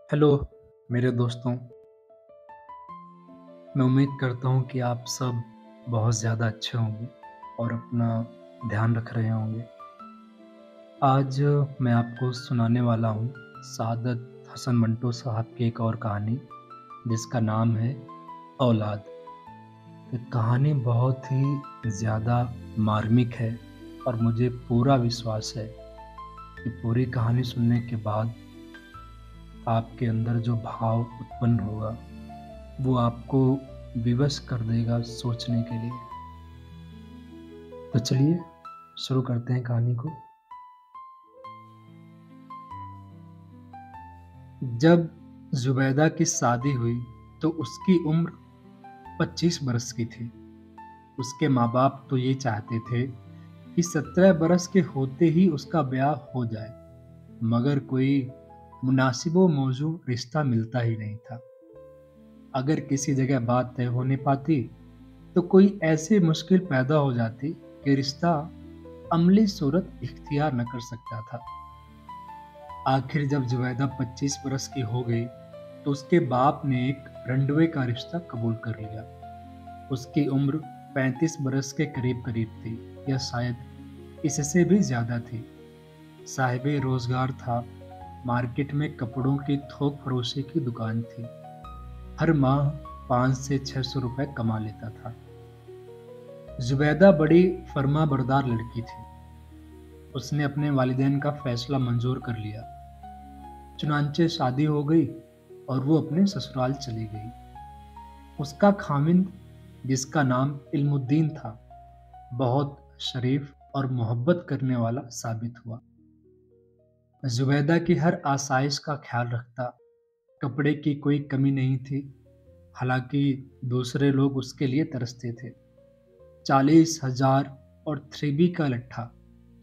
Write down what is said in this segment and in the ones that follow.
Hello मेरे दोस्तों। मैं उम्मीद करता हूँ कि आप सब बहुत ज़्यादा अच्छे होंगे और अपना ध्यान रख रहे होंगे। आज मैं आपको सुनाने वाला हूँ सादत हसन मंटो साहब की एक और कहानी, जिसका नाम है औलाद। ये कहानी बहुत ही ज़्यादा मार्मिक है और मुझे पूरा विश्वास है कि पूरी कहानी सुनने के बाद आपके अंदर जो भाव उत्पन्न होगा वो आपको विवश कर देगा सोचने के लिए। तो चलिए शुरू करते हैं कहानी को। जब जुबैदा की शादी हुई तो उसकी उम्र 25 बरस की थी। उसके माँ बाप तो ये चाहते थे कि 17 बरस के होते ही उसका ब्याह हो जाए, मगर कोई मुनासिबो मौजू रिश्ता मिलता ही नहीं था। अगर किसी जगह बात तय होने पाती तो कोई ऐसी मुश्किल पैदा हो जाती कि रिश्ता अमली सूरत इख्तियार न कर सकता था। आखिर जब जुबैदा 25 बरस की हो गई तो उसके बाप ने एक रंडवे का रिश्ता कबूल कर लिया। उसकी उम्र 35 बरस के करीब करीब थी, या शायद इससे भी ज्यादा थी। साहिबे रोजगार था। मार्केट में कपड़ों की थोक फरोशी की दुकान थी। हर माह 500 से 600 रुपए कमा लेता था। जुबैदा बड़ी फर्मा बरदार लड़की थी। उसने अपने वालिदैन का फैसला मंजूर कर लिया। चुनांचे शादी हो गई और वो अपने ससुराल चली गई। उसका खामिंद, जिसका नाम इल्मुद्दीन था, बहुत शरीफ और मोहब्बत करने वाला साबित हुआ। जुबैदा की हर आसाइश का ख्याल रखता। कपड़े की कोई कमी नहीं थी, हालांकि दूसरे लोग उसके लिए तरसते थे। 40,000 और थ्रीबी का लट्ठा,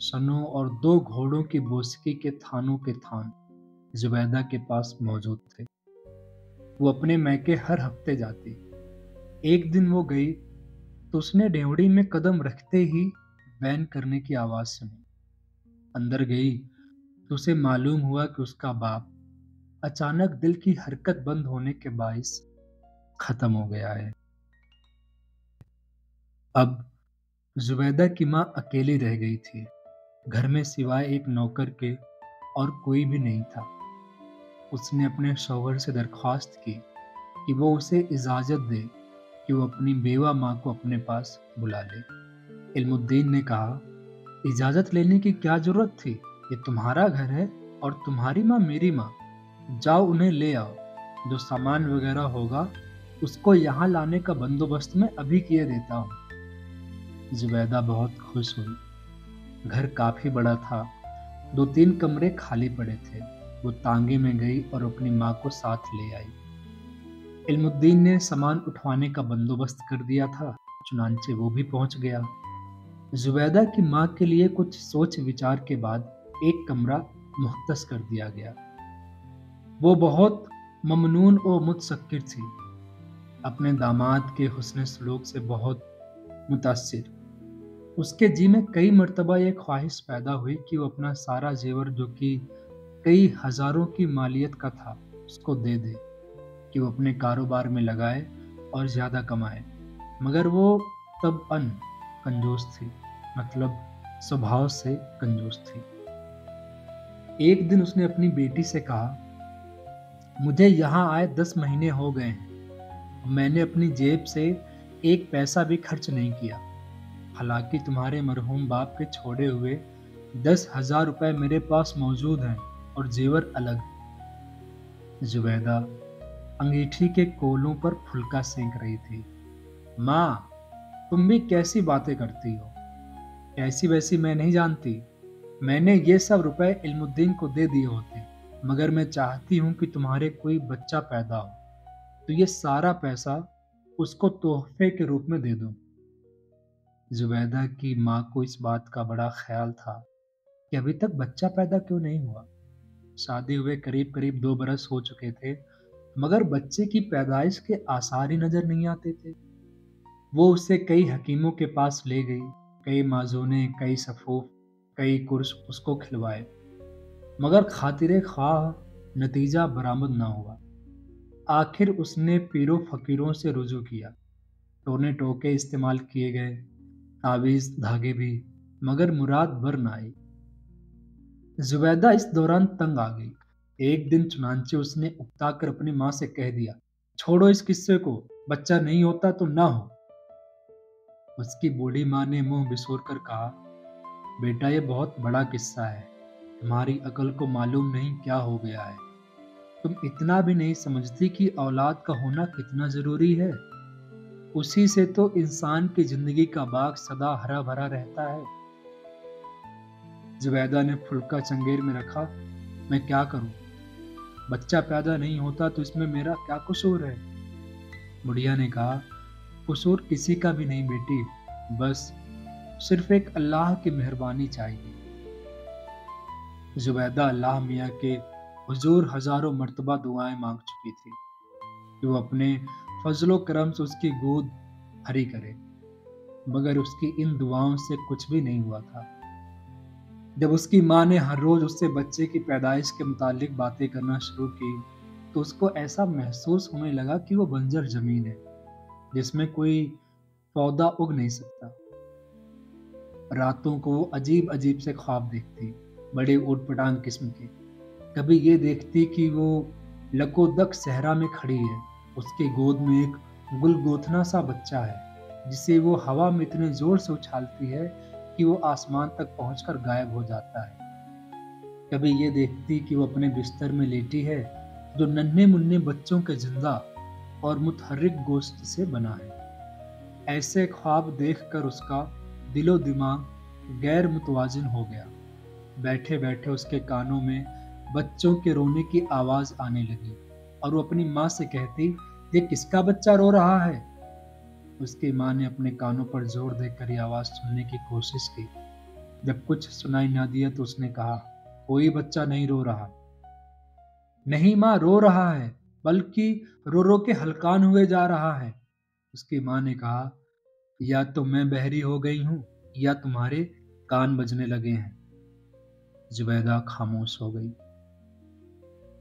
सनों और 2 घोड़ों की बोसकी के थानों के थान जुबैदा के पास मौजूद थे। वो अपने मैके हर हफ्ते जाती। एक दिन वो गई तो उसने डेवड़ी में कदम रखते ही बैन करने की आवाज सुनी। अंदर गई तो उसे मालूम हुआ कि उसका बाप अचानक दिल की हरकत बंद होने के बाइस खत्म हो गया है। अब जुबैदा की माँ अकेली रह गई थी। घर में सिवाय एक नौकर के और कोई भी नहीं था। उसने अपने शौहर से दरख्वास्त की कि वो उसे इजाजत दे कि वो अपनी बेवा माँ को अपने पास बुला ले। इल्मुद्दीन ने कहा, इजाजत लेने की क्या जरूरत थी? ये तुम्हारा घर है और तुम्हारी माँ मेरी माँ। जाओ उन्हें ले आओ। जो सामान वगैरह होगा उसको यहाँ लाने का बंदोबस्त मैं अभी किए देता हूँ। जुबैदा बहुत खुश हुई। घर काफी बड़ा था। 2-3 कमरे खाली पड़े थे। वो तांगे में गई और अपनी माँ को साथ ले आई। इल्मुद्दीन ने सामान उठवाने का बंदोबस्त कर दिया था, चुनांचे वो भी पहुंच गया। जुबैदा की माँ के लिए कुछ सोच विचार के बाद एक कमरा मुख्तस कर दिया गया। वो बहुत ममनून और मुतशक्किर थी, अपने दामाद के हुस्न सलूक से बहुत मुतासिर। उसके जी में कई मर्तबा ये ख्वाहिश पैदा हुई कि वो अपना सारा जेवर, जो कि कई हजारों की मालियत का था, उसको दे दे कि वो अपने कारोबार में लगाए और ज्यादा कमाए। मगर वो तब कंजूस थी, मतलब स्वभाव से कंजूस थी। एक दिन उसने अपनी बेटी से कहा, मुझे यहाँ आए 10 महीने हो गए हैं। मैंने अपनी जेब से एक पैसा भी खर्च नहीं किया। हालांकि तुम्हारे मरहूम बाप के छोड़े हुए 10,000 रुपए मेरे पास मौजूद हैं और जेवर अलग। जुबैदा अंगीठी के कोलों पर फुलका सेंक रही थी। माँ, तुम भी कैसी बातें करती हो? ऐसी वैसी मैं नहीं जानती। मैंने ये सब रुपए इल्मुद्दीन को दे दिए होते, मगर मैं चाहती हूँ कि तुम्हारे कोई बच्चा पैदा हो तो ये सारा पैसा उसको तोहफे के रूप में दे दो। जुबैदा की माँ को इस बात का बड़ा ख्याल था कि अभी तक बच्चा पैदा क्यों नहीं हुआ। शादी हुए करीब करीब 2 बरस हो चुके थे, मगर बच्चे की पैदाइश के आसार ही नजर नहीं आते थे। वो उसे कई हकीमों के पास ले गई। कई माजूने, कई सफूफ, कई कुर्स उसको खिलवाए, मगर खातिरे ख्वाह नतीजा बरामद ना हुआ। आखिर उसने पीरों फकीरों से रुजू किया। टोने टोके इस्तेमाल किए गए, तावीज़ धागे भी, मगर मुराद बर न आई। जुबैदा इस दौरान तंग आ गई। एक दिन चुनांचे उसने उकताकर अपनी माँ से कह दिया, छोड़ो इस किस्से को, बच्चा नहीं होता तो ना हो। उसकी बूढ़ी माँ ने मुंह बिसोर कर कहा, बेटा ये बहुत बड़ा किस्सा है, तुम्हारी अकल को मालूम नहीं क्या हो गया है। तुम इतना भी नहीं समझती कि औलाद का होना कितना जरूरी है। उसी से तो इंसान की जिंदगी का बाग सदा हरा भरा रहता है। जुबैदा ने फुल्का चंगेर में रखा, मैं क्या करूं? बच्चा पैदा नहीं होता तो इसमें मेरा क्या कसूर है? बुढ़िया ने कहा, कसूर किसी का भी नहीं बेटी, बस सिर्फ एक अल्लाह की मेहरबानी चाहिए। जुबैदा अल्लाह मियाँ के हुजूर हजारों मर्तबा दुआएं मांग चुकी थी कि वो अपने फजलो करम से उसकी गोद हरी करे, मगर उसकी इन दुआओं से कुछ भी नहीं हुआ था। जब उसकी माँ ने हर रोज उससे बच्चे की पैदाइश के मुतालिक बातें करना शुरू की, तो उसको ऐसा महसूस होने लगा कि वो बंजर जमीन है जिसमें कोई पौधा उग नहीं सकता। रातों को वो अजीब अजीब से ख्वाब देखती, बड़े ऊटपटांग किस्म के। कभी ये देखती कि वो लकोदक सहरा में खड़ी है, उसके गोद में एक गुलगोथना सा बच्चा है जिसे वो हवा में इतने जोर से उछालती है कि वो आसमान तक पहुंचकर गायब हो जाता है। कभी ये देखती कि वो अपने बिस्तर में लेटी है जो नन्हे मुन्ने बच्चों के जिंदा और मुतहर्रिक गोश्त से बना है। ऐसे ख्वाब देखकर उसका दिलो दिमाग गैर मुतवाजिन हो गया। बैठे बैठे उसके कानों में बच्चों के रोने की आवाज आने लगी और वो अपनी माँ से कहती, ये किसका बच्चा रो रहा है? उसकी माँ ने अपने कानों पर जोर देकर ये आवाज सुनने की कोशिश की। जब कुछ सुनाई ना दिया तो उसने कहा, कोई बच्चा नहीं रो रहा। नहीं माँ, रो रहा है, बल्कि रो रो के हलकान हुए जा रहा है। उसकी माँ ने कहा, या तो मैं बहरी हो गई हूं या तुम्हारे कान बजने लगे हैं। जुबैदा खामोश हो गई,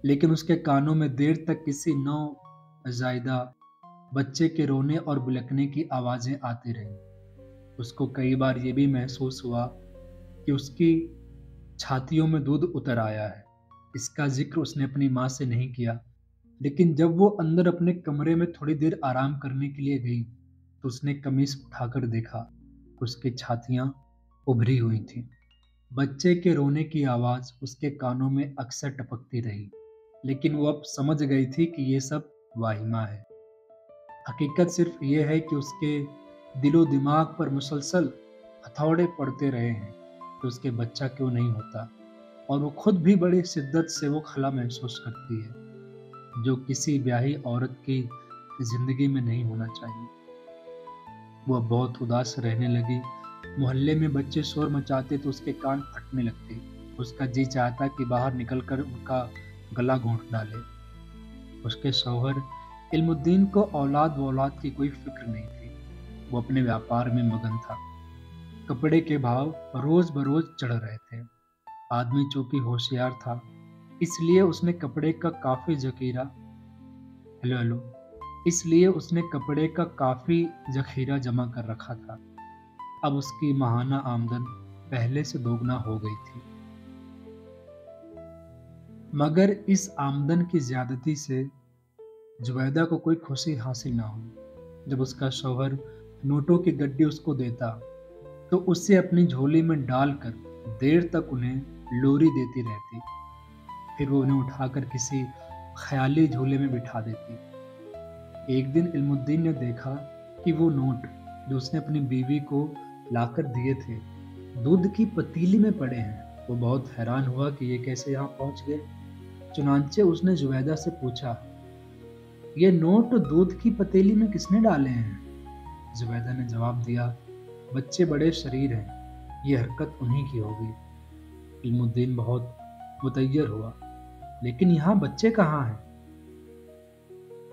लेकिन उसके कानों में देर तक किसी नौ जायदा बच्चे के रोने और बिलखने की आवाजें आती रहीं। उसको कई बार यह भी महसूस हुआ कि उसकी छातियों में दूध उतर आया है। इसका जिक्र उसने अपनी माँ से नहीं किया, लेकिन जब वो अंदर अपने कमरे में थोड़ी देर आराम करने के लिए गई तो उसने कमीज उठाकर देखा, उसकी छातियां उभरी हुई थीं। बच्चे के रोने की आवाज उसके कानों में अक्सर टपकती रही, लेकिन वो अब समझ गई थी कि ये सब वाहिमा है। हकीकत सिर्फ ये है कि उसके दिलो दिमाग पर मुसलसल हथौड़े पड़ते रहे हैं कि उसके बच्चा क्यों नहीं होता, और वो खुद भी बड़ी शिद्दत से वो खला महसूस करती है जो किसी ब्याही औरत की जिंदगी में नहीं होना चाहिए। वो अब बहुत उदास रहने लगी। मोहल्ले में बच्चे शोर मचाते तो उसके कान फटने लगते। उसका जी चाहता कि बाहर निकलकर उनका गला घोंट डाले। उसके शौहर इल्मुद्दीन को औलाद वौलाद की कोई फिक्र नहीं थी। वो अपने व्यापार में मगन था। कपड़े के भाव रोज बरोज चढ़ रहे थे। आदमी चूंकि होशियार था, इसलिए उसने कपड़े का काफी जखीरा हेलो हेलो इसलिए उसने कपड़े का काफी जखीरा जमा कर रखा था। अब उसकी माहाना आमदन पहले से दोगुना हो गई थी, मगर इस आमदन की ज्यादती से जुबैदा को कोई खुशी हासिल ना हुई। जब उसका शौहर नोटों की गड्डी उसको देता तो उसे अपनी झोली में डालकर देर तक उन्हें लोरी देती रहती। फिर वो उन्हें उठाकर किसी ख्याली झोले में बिठा देती। एक दिन इल्मुद्दीन ने देखा कि वो नोट जो उसने अपनी बीवी को लाकर दिए थे दूध की पतीली में पड़े हैं। वो बहुत हैरान हुआ कि ये कैसे यहाँ पहुंच गए। चुनांचे उसने जुबैदा से पूछा, ये नोट दूध की पतीली में किसने डाले हैं? जुबैदा ने जवाब दिया, बच्चे बड़े शरीर हैं, ये हरकत उन्हीं की होगी। इल्मुद्दीन बहुत मुतय्यर हुआ, लेकिन यहाँ बच्चे कहाँ हैं?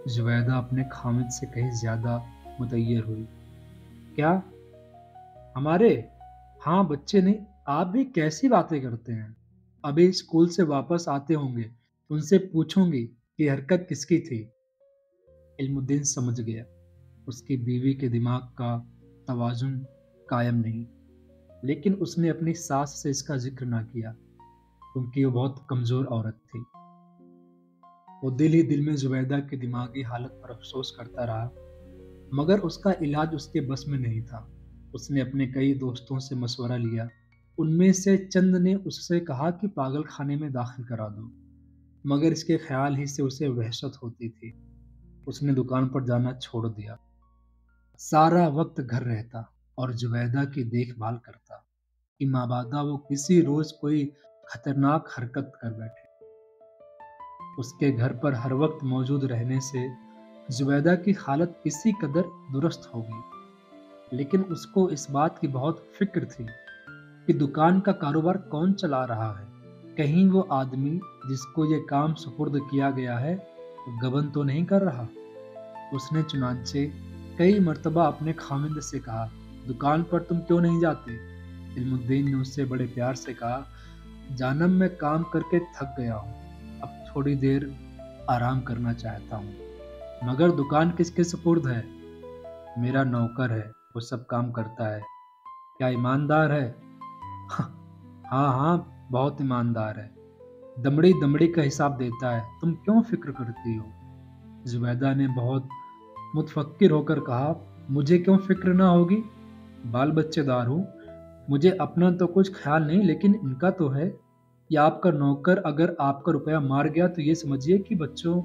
जुबैदा अपने खामिद से कहीं ज्यादा मुतय्यर हुई। क्या हमारे? हाँ, बच्चे नहीं। आप भी कैसी बातें करते हैं? अभी स्कूल से वापस आते होंगे ان سے پوچھوں گی کہ یہ حرکت کس کی تھی۔ علم الدین سمجھ گیا اس کی بیوی کے دماغ کا توازن قائم نہیں، لیکن اس نے اپنی ساس سے اس کا ذکر نہ کیا کیونکہ وہ بہت کمزور عورت تھی۔ وہ دل ہی دل میں زبیدہ کی دماغی حالت پر افسوس کرتا رہا، مگر اس کا علاج اس کے بس میں نہیں تھا۔ اس نے اپنے کئی دوستوں سے مشورہ لیا، ان میں سے چند نے اس سے کہا کہ پاگل خانے میں داخل کرا دو، مگر اس کے خیال ہی سے اسے وحشت ہوتی تھی۔ اس نے دکان پر جانا چھوڑ دیا، سارا وقت گھر رہتا اور زبیدہ کی دیکھ بھال کرتا کہ مابعدہ وہ کسی روز کوئی خطرناک حرکت کر بیٹھے۔ اس کے گھر پر ہر وقت موجود رہنے سے زبیدہ کی حالت کسی قدر درست ہو گئی، لیکن اس کو اس بات کی بہت فکر تھی کہ دکان کا کاروبار کون چلا رہا ہے، کہیں وہ آدمی جس کو یہ کام سپرد کیا گیا ہے گبن تو نہیں کر رہا۔ اس نے چنانچہ کئی مرتبہ اپنے خاوند سے کہا، دکان پر تم کیوں نہیں جاتے؟ علم الدین نے اس سے بڑے پیار سے کہا، جانم میں کام کر کے تھک گیا ہوں، اب تھوڑی دیر آرام کرنا چاہتا ہوں۔ مگر دکان کس کے سپرد ہے؟ میرا نوکر ہے، وہ سب کام کرتا ہے۔ کیا ایماندار ہے؟ ہاں ہاں، بہت ایماندار ہے، دمڑی دمڑی کا حساب دیتا ہے، تم کیوں فکر کرتی ہو؟ زبیدہ نے بہت متفکر ہو کر کہا، مجھے کیوں فکر نہ ہوگی؟ بال بچے دار ہوں، مجھے اپنا تو کچھ خیال نہیں، لیکن ان کا تو ہے۔ یا آپ کا نوکر اگر آپ کا روپیہ مار گیا تو یہ سمجھیے کہ بچوں۔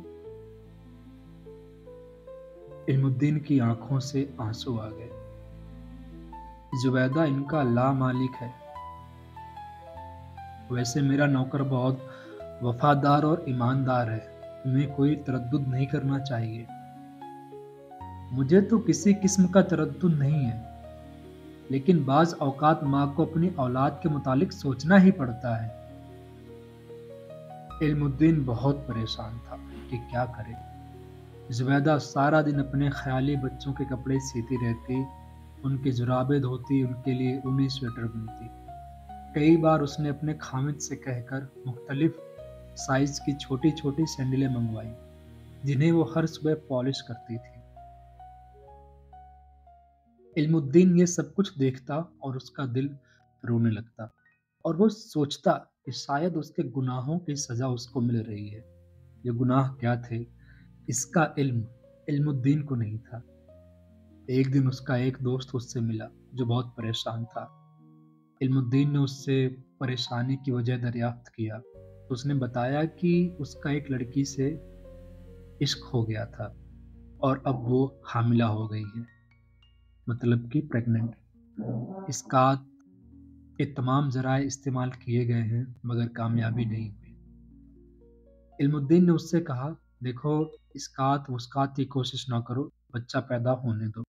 علم الدین کی آنکھوں سے آنسو آ گئے۔ زبیدہ ان کا لا مالک ہے۔ ویسے میرا نوکر بہت وفادار اور ایماندار ہے، تمہیں کوئی تردد نہیں کرنا چاہیے۔ مجھے تو کسی قسم کا تردد نہیں ہے، لیکن بعض اوقات ماں کو اپنی اولاد کے متعلق سوچنا ہی پڑتا ہے۔ علم الدین بہت پریشان تھا کہ کیا کرے۔ زبیدہ سارا دن اپنے خیالی بچوں کے کپڑے سیتی رہتی، ان کی جرابیں دھوتی، ان کے لیے اونی سویٹر بنتی۔ کئی بار اس نے اپنے خاوند سے کہہ کر مختلف سائز کی چھوٹی چھوٹی سینڈلیں منگوائی، جنہیں وہ ہر صبح پالش کرتی تھی۔ علم الدین یہ سب کچھ دیکھتا اور اس کا دل رونے لگتا، اور وہ سوچتا کہ شاید اس کے گناہوں کی سزا اس کو مل رہی ہے۔ یہ گناہ کیا تھے، اس کا علم الدین کو نہیں تھا۔ ایک دن اس کا ایک دوست اس سے ملا جو بہت پریشان تھا۔ علم الدین نے اس سے پریشانی کی وجہ دریافت کیا تو اس نے بتایا کہ اس کا ایک لڑکی سے عشق ہو گیا تھا اور اب وہ حاملہ ہو گئی ہے، مطلب کہ پریگننٹ۔ اسقاط کے تمام ذرائع استعمال کیے گئے ہیں مگر کامیابی نہیں ہوئی۔ علم الدین نے اس سے کہا، دیکھو اسقاط وسقاط کی کوشش نہ کرو، بچہ پیدا ہونے دو۔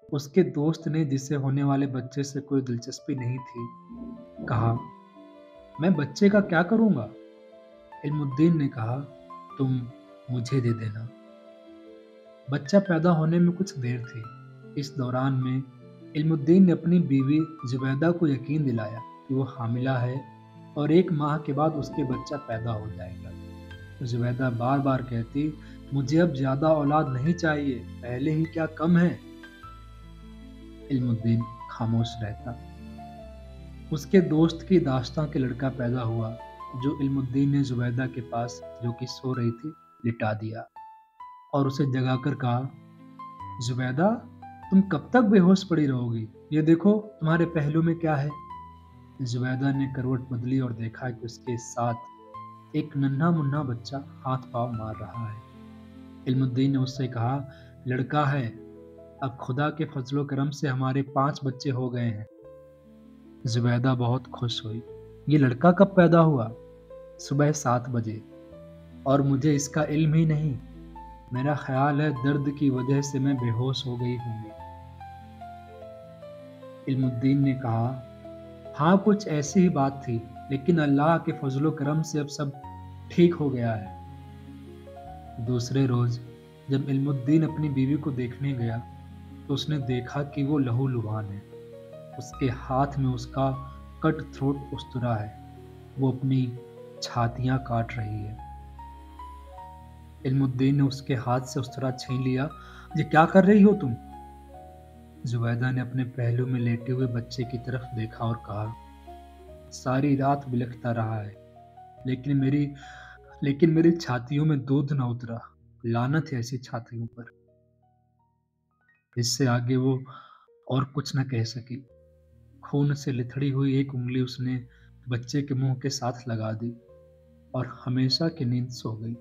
اس کے دوست نے، جسے ہونے والے بچے سے کوئی دلچسپی نہیں تھی، کہا، میں بچے کا کیا کروں گا؟ علم الدین نے کہا، تم مجھے دے دینا۔ بچہ پیدا ہونے میں کچھ دیر تھی۔ اس دوران میں علم الدین نے اپنی بیوی زبیدہ کو یقین دلایا کہ وہ حاملہ ہے اور 1 ماہ کے بعد اس کے بچہ پیدا ہو جائے گا۔ زبیدہ بار بار کہتی، مجھے اب زیادہ اولاد نہیں چاہیے، پہلے ہی کیا کم ہے۔ علم الدین خاموش رہتا۔ اس کے دوست کی داشتہ کے لڑکا پیدا ہوا جو علم الدین نے زبیدہ کے پاس، جو کہ سو رہی تھی، لٹا دیا اور اسے جگا کر کہا، زبیدہ تم کب تک بے ہوش پڑی رہو گی؟ یہ دیکھو تمہارے پہلو میں کیا ہے۔ زبیدہ نے کروٹ بدلی اور دیکھا کہ اس کے ساتھ ایک ننھا منھا بچہ ہاتھ پاؤں مار رہا ہے۔ علم الدین نے اس سے کہا، لڑکا ہے، اب خدا کے فضل و کرم سے ہمارے 5 بچے ہو گئے ہیں۔ زبیدہ بہت خوش ہوئی۔ یہ لڑکا کب پیدا ہوا؟ صبح 7 بجے، اور مجھے اس کا علم ہی نہیں۔ میرا خیال ہے درد کی وجہ سے میں بے ہوش ہو گئی ہوں گی۔ علم الدین نے کہا، ہاں کچھ ایسی ہی بات تھی، لیکن اللہ کے فضل و کرم سے اب سب ٹھیک ہو گیا ہے۔ دوسرے روز جب علم الدین اپنی بیوی کو دیکھنے گیا تو اس نے دیکھا کہ وہ لہو لہان ہے۔ اس کے ہاتھ میں اس کا کٹ تھروٹ استرا ہے۔ وہ اپنی چھاتیاں کاٹ رہی ہے۔ علم الدین نے اس کے ہاتھ سے اس طرح چھین لیا، یہ کیا کر رہی ہو تم؟ زبیدہ نے اپنے پہلو میں لیٹے ہوئے بچے کی طرف دیکھا اور کہا، ساری رات بلکتا رہا ہے، لیکن میری چھاتیوں میں دودھ نہ اترا۔ لعنت ہے ایسی چھاتیوں پر۔ اس سے آگے وہ اور کچھ نہ کہہ سکی۔ خون سے لتھڑی ہوئی ایک انگلی اس نے بچے کے منہ کے ساتھ لگا دی اور ہمیشہ کی نیند سو گئی۔